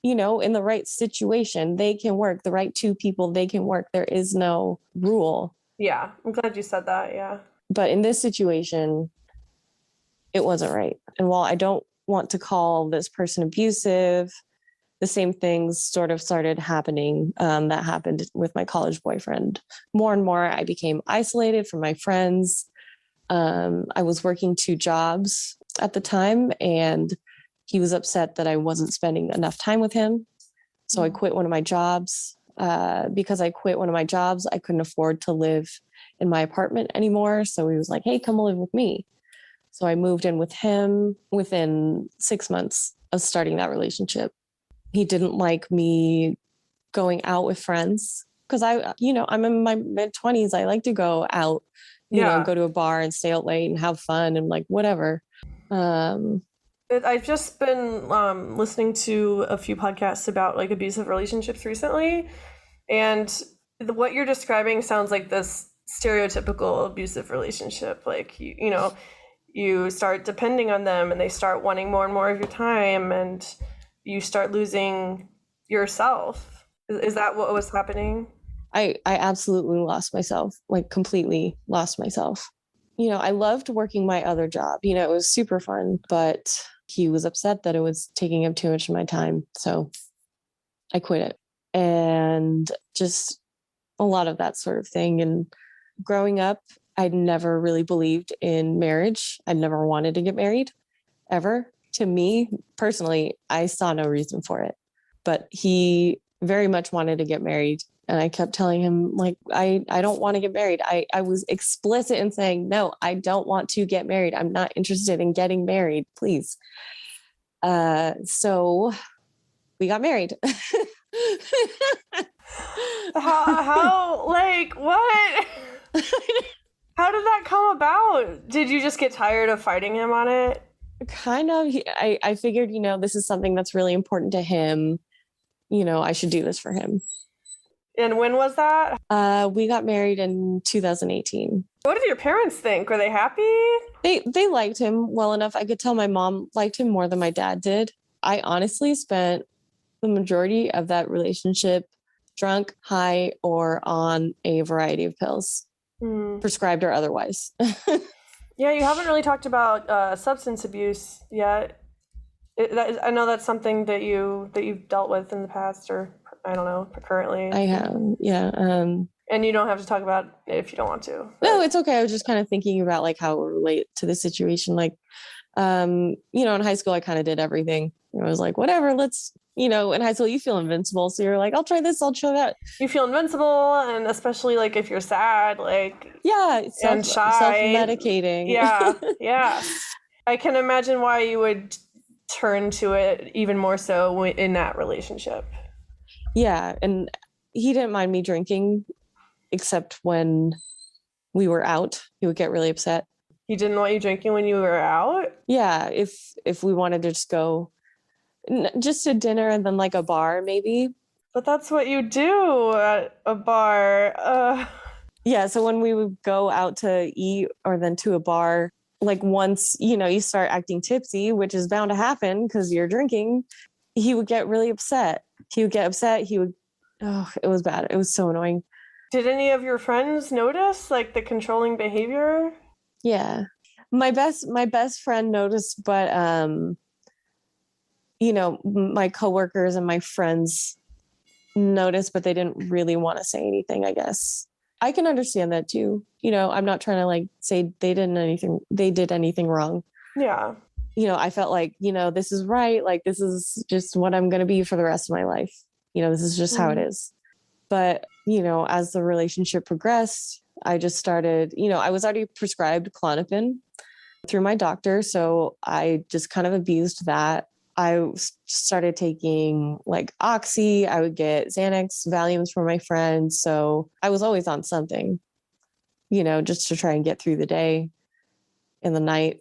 in the right situation, they can work. The right two people, they can work. There is no rule. Yeah. I'm glad you said that. Yeah. But in this situation, it wasn't right. And while I don't want to call this person abusive, the same things sort of started happening that happened with my college boyfriend. More and more, I became isolated from my friends. I was working 2 jobs at the time, and he was upset that I wasn't spending enough time with him. So I quit one of my jobs. Because I quit one of my jobs, I couldn't afford to live in my apartment anymore. So he was like, hey, come live with me. So I moved in with him within 6 months of starting that relationship. He didn't like me going out with friends because I'm in my mid-20s. I like to go out, go to a bar and stay out late and have fun and whatever. I've just been listening to a few podcasts about abusive relationships recently, and what you're describing sounds like this stereotypical abusive relationship. You start depending on them, and they start wanting more and more of your time, and you start losing yourself. Is that what was happening? I absolutely lost myself, completely lost myself. I loved working my other job. It was super fun, but he was upset that it was taking up too much of my time. So I quit it. And just a lot of that sort of thing. And growing up, I'd never really believed in marriage. I'd never wanted to get married ever. To me personally, I saw no reason for it, but he very much wanted to get married. And I kept telling him, like, I don't want to get married. I was explicit in saying, no, I don't want to get married. I'm not interested in getting married, please. So we got married. How, like, what? How did that come about? Did you just get tired of fighting him on it? Kind of. I figured, this is something that's really important to him. I should do this for him. And when was that? We got married in 2018. What did your parents think? Were they happy? They liked him well enough. I could tell my mom liked him more than my dad did. I honestly spent the majority of that relationship drunk, high, or on a variety of pills, prescribed or otherwise. Yeah, you haven't really talked about substance abuse yet. I know that's something that you've dealt with in the past, or I don't know, currentently. I have, yeah. And you don't have to talk about it if you don't want to. But... No, it's okay. I was just kind of thinking about like how it would relate to the situation. Like, in high school, I kind of did everything. I was like, whatever, let's, in high school, you feel invincible. So you're like, I'll try this, I'll try that. You feel invincible. And especially like if you're sad, like, yeah, and shy. Self-medicating. Yeah. Yeah. I can imagine why you would turn to it even more so in that relationship. Yeah. And he didn't mind me drinking, except when we were out, he would get really upset. He didn't want you drinking when you were out? Yeah. If we wanted to just go just to dinner and then like a bar, maybe. But that's what you do at a bar. Yeah. So when we would go out to eat or then to a bar, like once, you start acting tipsy, which is bound to happen because you're drinking, he would get really upset. He would get upset. It was bad. It was so annoying. Did any of your friends notice like the controlling behavior? Yeah. My best friend noticed, but, my coworkers and my friends noticed, but they didn't really want to say anything, I guess. I can understand that too. I'm not trying to like say they did anything wrong. Yeah. I felt like, this is right. Like, this is just what I'm going to be for the rest of my life. This is just how it is. But, as the relationship progressed, I just started, I was already prescribed Klonopin through my doctor. So I just kind of abused that. I started taking like Oxy. I would get Xanax, Valiums from my friends. So I was always on something, just to try and get through the day and the night.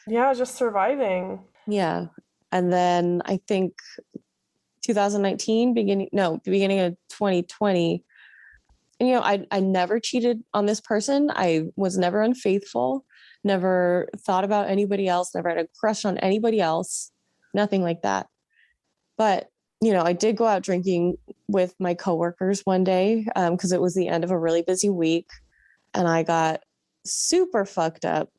Yeah, just surviving. Yeah. And then I think 2019, the beginning of 2020, and, I never cheated on this person. I was never unfaithful, never thought about anybody else, never had a crush on anybody else, nothing like that. But, I did go out drinking with my coworkers one day because it was the end of a really busy week and I got super fucked up.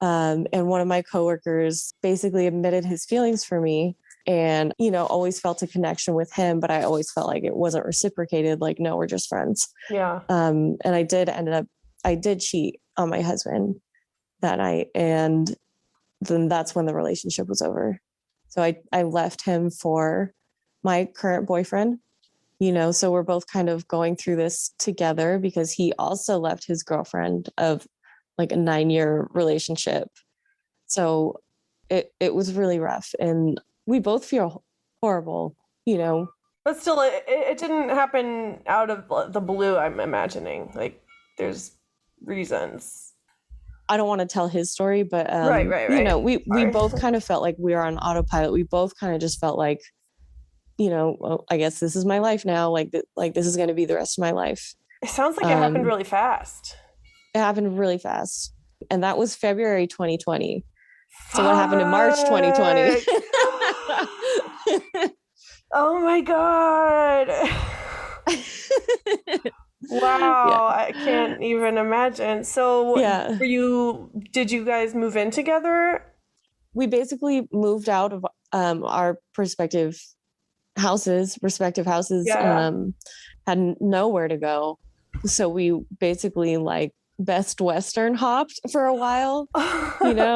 And one of my coworkers basically admitted his feelings for me and, always felt a connection with him, but I always felt like it wasn't reciprocated. Like, no, we're just friends. Yeah. And I did cheat on my husband that night. And then that's when the relationship was over. So I left him for my current boyfriend, so we're both kind of going through this together because he also left his girlfriend of like a 9-year relationship. So it was really rough and we both feel horrible, But still, it didn't happen out of the blue, I'm imagining. Like, there's reasons. I don't want to tell his story, but, right. We both kind of felt like we were on autopilot. We both kind of just felt like, well, I guess this is my life now. Like this is going to be the rest of my life. It sounds like it happened really fast. It happened really fast. And that was February 2020. So what happened in March 2020? Oh my God. Wow. Yeah. I can't even imagine. So yeah. Did you guys move in together? We basically moved out of our respective houses, yeah. had nowhere to go. So we basically like Best Western hopped for a while.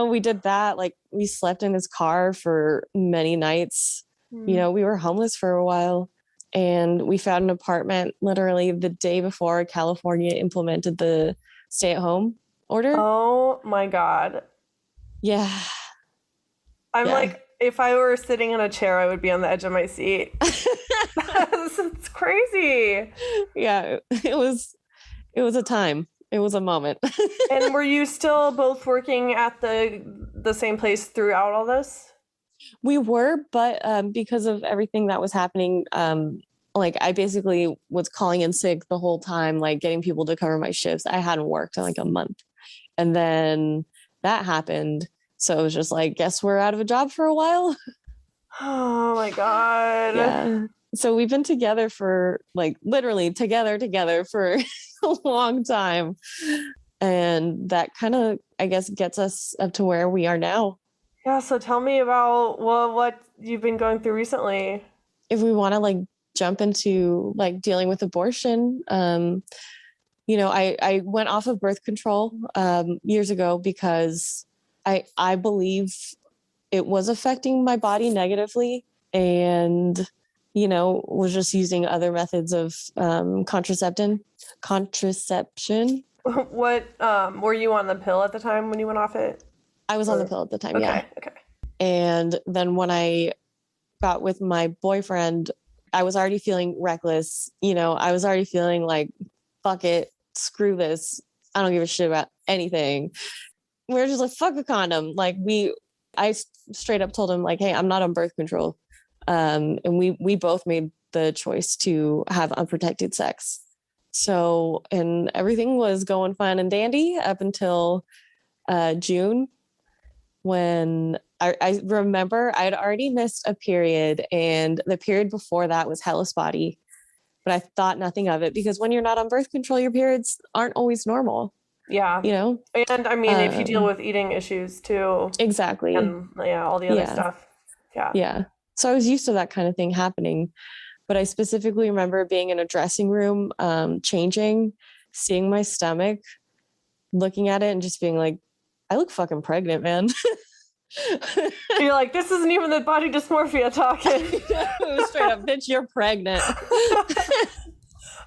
We did that. Like, we slept in his car for many nights. We were homeless for a while, and we found an apartment literally the day before California implemented the stay-at-home order. Oh my God. Yeah. I'm like, if I were sitting in a chair, I would be on the edge of my seat. It's crazy. Yeah, it was a time. It was a moment. And were you still both working at the same place throughout all this? We were, but because of everything that was happening, like, I basically was calling in sick the whole time, like getting people to cover my shifts. I hadn't worked in like a month. And then that happened. So it was just like, guess we're out of a job for a while. Oh my God. Yeah. So we've been together for like literally together for a long time. And that kind of, I guess, gets us up to where we are now. Yeah. So tell me about what you've been going through recently. If we want to like jump into like dealing with abortion, I went off of birth control years ago because I believe it was affecting my body negatively, and was just using other methods of contraception. What were you on the pill at the time when you went off it? I was on the pill at the time. Okay. And then when I got with my boyfriend, I was already feeling reckless. I was already feeling like, fuck it, screw this, I don't give a shit about anything. We were just like, fuck a condom. Like, I straight up told him, like, hey, I'm not on birth control. And we both made the choice to have unprotected sex. So, and everything was going fine and dandy up until June, when I remember I'd already missed a period, and the period before that was hella spotty, but I thought nothing of it because when you're not on birth control, your periods aren't always normal. Yeah. And I mean, if you deal with eating issues too. Exactly. And all the other stuff. Yeah. Yeah. So I was used to that kind of thing happening. But I specifically remember being in a dressing room, changing, seeing my stomach, looking at it and just being like, I look fucking pregnant, man. You're like, this isn't even the body dysmorphia talking. It was straight up, bitch, you're pregnant.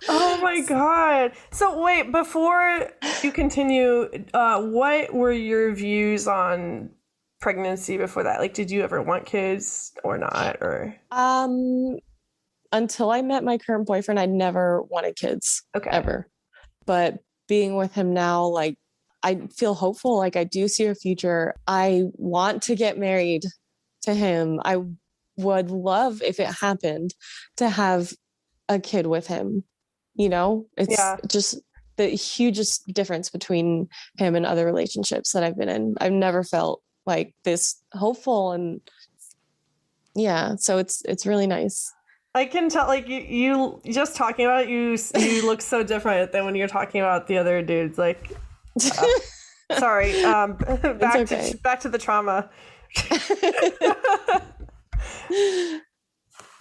Oh my God. So wait, before you continue, what were your views on pregnancy before that? Like, did you ever want kids or not? Or until I met my current boyfriend, I never wanted kids. Okay. Ever. But being with him now, like, I feel hopeful. Like, I do see a future. I want to get married to him. I would love, if it happened, to have a kid with him. It's just the hugest difference between him and other relationships that I've been in. I've never felt like this hopeful, and so it's really nice. I can tell, like, you just talking about it, you look so different than when you're talking about the other dudes. Like, sorry, back to the trauma.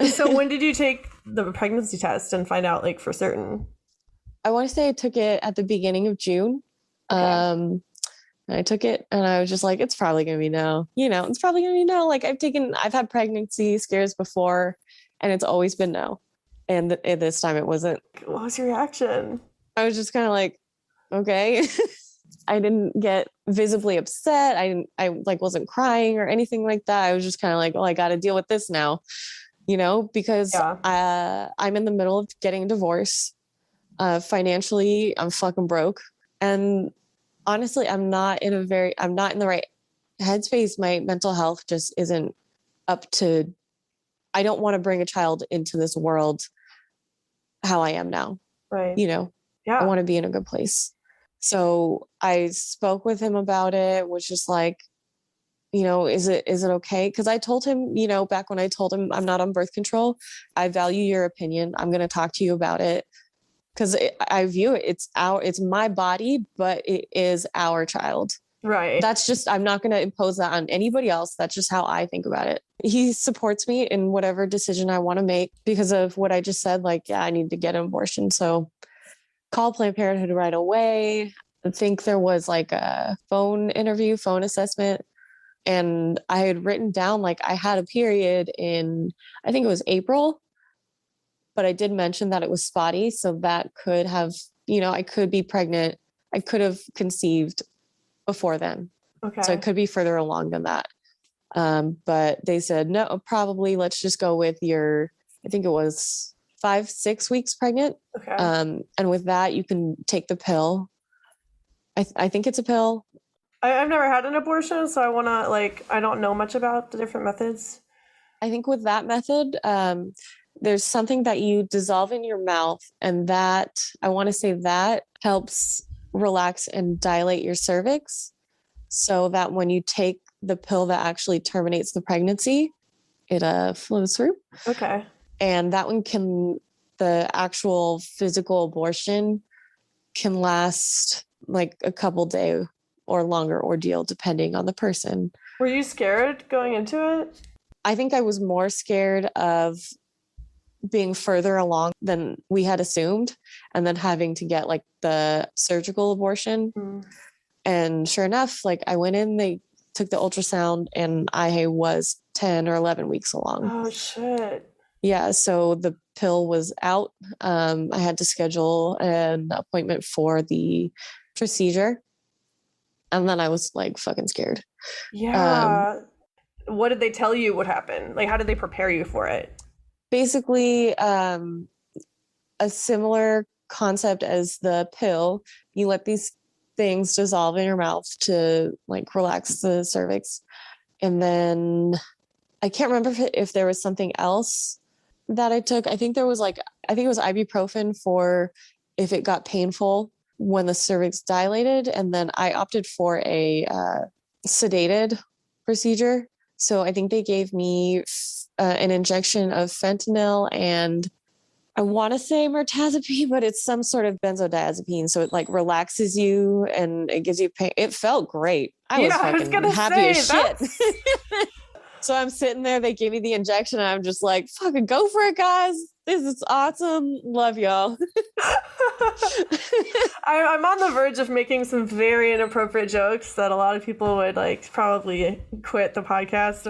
So when did you take the pregnancy test and find out, like, for certain? I want to say I took it at the beginning of June. Okay. And I took it and I was just like, it's probably going to be no. It's probably going to be no. Like, I've had pregnancy scares before, and it's always been no. And this time it wasn't. What was your reaction? I was just kind of like, okay. I didn't get visibly upset. I wasn't crying or anything like that. I was just kind of like, well, I got to deal with this now, because I'm in the middle of getting a divorce. Financially, I'm fucking broke. And honestly, I'm not in the right headspace. My mental health just isn't up to, I don't want to bring a child into this world how I am now. Right. I want to be in a good place. So I spoke with him about it, was just like, is it okay? Because I told him, back when I told him I'm not on birth control, I value your opinion. I'm going to talk to you about it. Because I view it, it's my body, but it is our child. Right. That's just, I'm not going to impose that on anybody else. That's just how I think about it. He supports me in whatever decision I want to make because of what I just said. Like, I need to get an abortion. So call Planned Parenthood right away. I think there was like a phone interview, phone assessment. And I had written down like I had a period in, I think it was April, but I did mention that it was spotty. So that could have, I could be pregnant. I could have conceived before then. Okay. So it could be further along than that. But they said, no, probably let's just go with I think it was 5-6 weeks pregnant. Okay. And with that, you can take the pill. I think it's a pill. I've never had an abortion, so I don't know much about the different methods. I think with that method, there's something that you dissolve in your mouth, and that, I want to say that helps relax and dilate your cervix so that when you take the pill that actually terminates the pregnancy, it flows through. Okay. And that one the actual physical abortion can last like a couple day or longer ordeal, depending on the person. Were you scared going into it? I think I was more scared of being further along than we had assumed, and then having to get like the surgical abortion. And sure enough, like I went in, they took the ultrasound, and I was 10 or 11 weeks along. Oh, shit. Yeah, so the pill was out. I had to schedule an appointment for the procedure. And then I was like fucking scared. Yeah. What did they tell you would happen? Like, how did they prepare you for it? Basically, a similar concept as the pill. You let these things dissolve in your mouth to like relax the cervix. And then I can't remember if there was something else that I took. I think it was ibuprofen for if it got painful when the cervix dilated. And then I opted for a sedated procedure. So I think they gave me an injection of fentanyl and I want to say mirtazapine, but it's some sort of benzodiazepine. So it like relaxes you and it gives you pain. It felt great. I was fucking happy as shit. So I'm sitting there, they gave me the injection and I'm just like, fucking go for it, guys. This is awesome. Love y'all. I'm on the verge of making some very inappropriate jokes that a lot of people would like probably quit the podcast.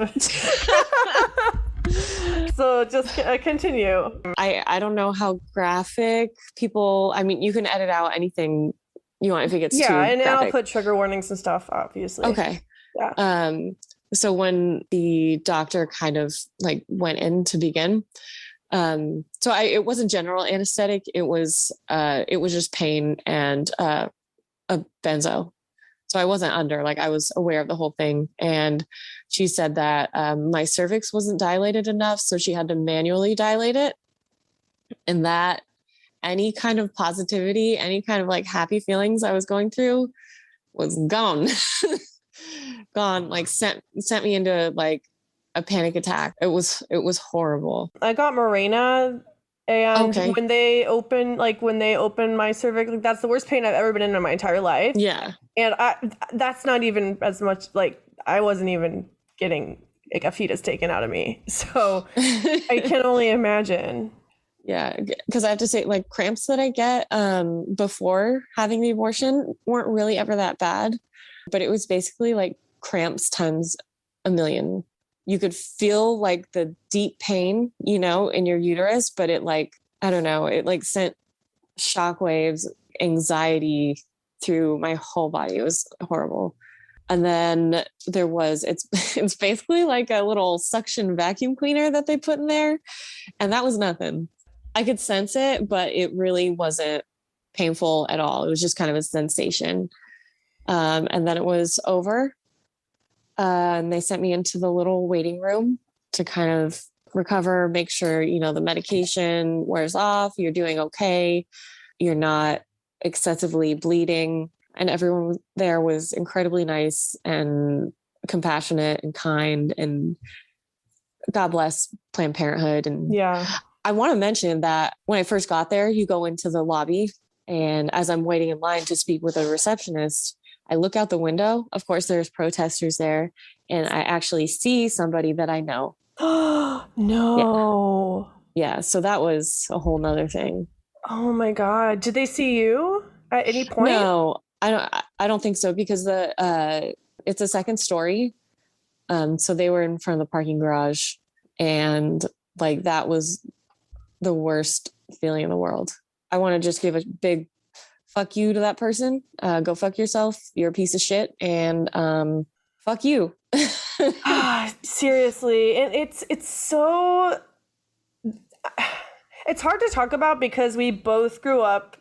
So just continue. I don't know how graphic people, I mean, you can edit out anything you want if it gets too graphic. And I'll put trigger warnings and stuff, obviously. Okay. Yeah. So when the doctor kind of like went in to begin, it wasn't general anesthetic. It was just pain and a benzo. So I wasn't under, like I was aware of the whole thing. And she said that my cervix wasn't dilated enough. So she had to manually dilate it. And that any kind of positivity, any kind of like happy feelings I was going through was gone. Gone, like sent me into like a panic attack. It was horrible. I got Mirena, and when they open my cervix, like that's the worst pain I've ever been in my entire life. Yeah. And that's not even as much, like I wasn't even getting like a fetus taken out of me. So I can only imagine. Yeah, because I have to say, like cramps that I get before having the abortion weren't really ever that bad, but it was basically like cramps times a million. You could feel like the deep pain, in your uterus, but it like, I don't know, it like sent shockwaves, anxiety through my whole body. It was horrible. And then it's basically like a little suction vacuum cleaner that they put in there. And that was nothing. I could sense it, but it really wasn't painful at all. It was just kind of a sensation. And then it was over. And they sent me into the little waiting room to kind of recover, make sure, the medication wears off, you're doing okay, you're not excessively bleeding. And everyone there was incredibly nice and compassionate and kind, and God bless Planned Parenthood. And yeah, I want to mention that when I first got there, you go into the lobby, and as I'm waiting in line to speak with a receptionist, I look out the window. Of course, there's protesters there, and I actually see somebody that I know. No. Yeah. So that was a whole nother thing. Oh my God. Did they see you at any point? No, I don't think so, because it's a second story. So they were in front of the parking garage, and like that was the worst feeling in the world. I want to just give a big fuck you to that person. Go fuck yourself. You're a piece of shit, and fuck you. Seriously, and it's so, it's hard to talk about because we both grew up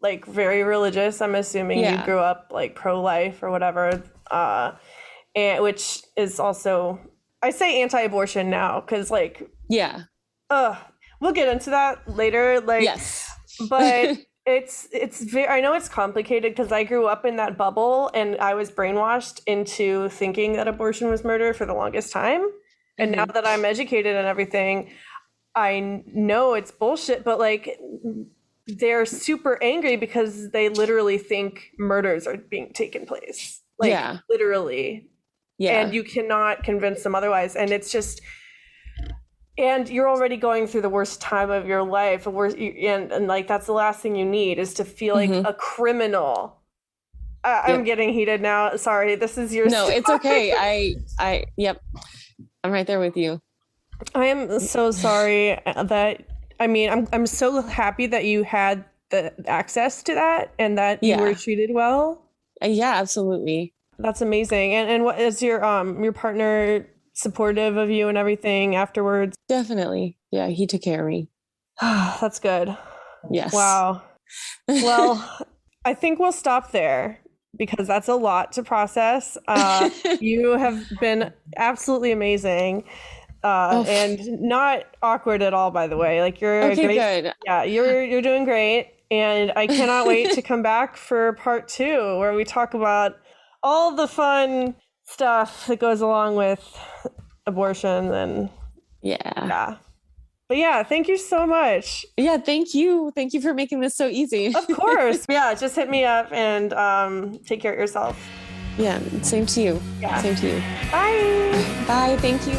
like very religious. I'm assuming you grew up like pro-life or whatever, and which is also, I say anti-abortion now because like we'll get into that later. Like yes, but it's very, I know it's complicated because I grew up in that bubble and I was brainwashed into thinking that abortion was murder for the longest time. And now that I'm educated and everything, I know it's bullshit, but like they're super angry because they literally think murders are being taken place. Like literally. Yeah. And you cannot convince them otherwise. And it's just, and you're already going through the worst time of your life, and like that's the last thing you need is to feel like a criminal. I'm getting heated now. Sorry, this is your story. It's okay. I'm right there with you. I am so sorry that, I mean, I'm so happy that you had the access to that and that you were treated well. Yeah, absolutely. That's amazing. And what is your partner supportive of you and everything afterwards? Definitely. Yeah, he took care of me. That's good. Yes. Wow. Well, I think we'll stop there because that's a lot to process. You have been absolutely amazing. And not awkward at all, by the way. Like you're okay, great. Good. Yeah, you're doing great. And I cannot wait to come back for part 2 where we talk about all the fun stuff that goes along with abortion and but yeah, thank you so much. Yeah, thank you for making this so easy. Of course. Just hit me up and take care of yourself. Yeah, same to you. Same to you. Bye. Thank you.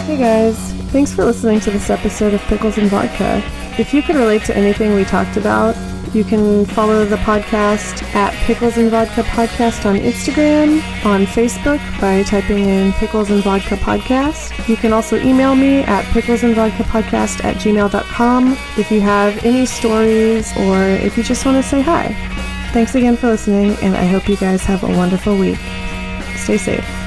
Hey guys, thanks for listening to this episode of Pickles and Vodka. If you can relate to anything we talked about, you can follow the podcast at Pickles and Vodka Podcast on Instagram, on Facebook by typing in Pickles and Vodka Podcast. You can also email me at picklesandvodkapodcast@gmail.com if you have any stories or if you just want to say hi. Thanks again for listening, and I hope you guys have a wonderful week. Stay safe.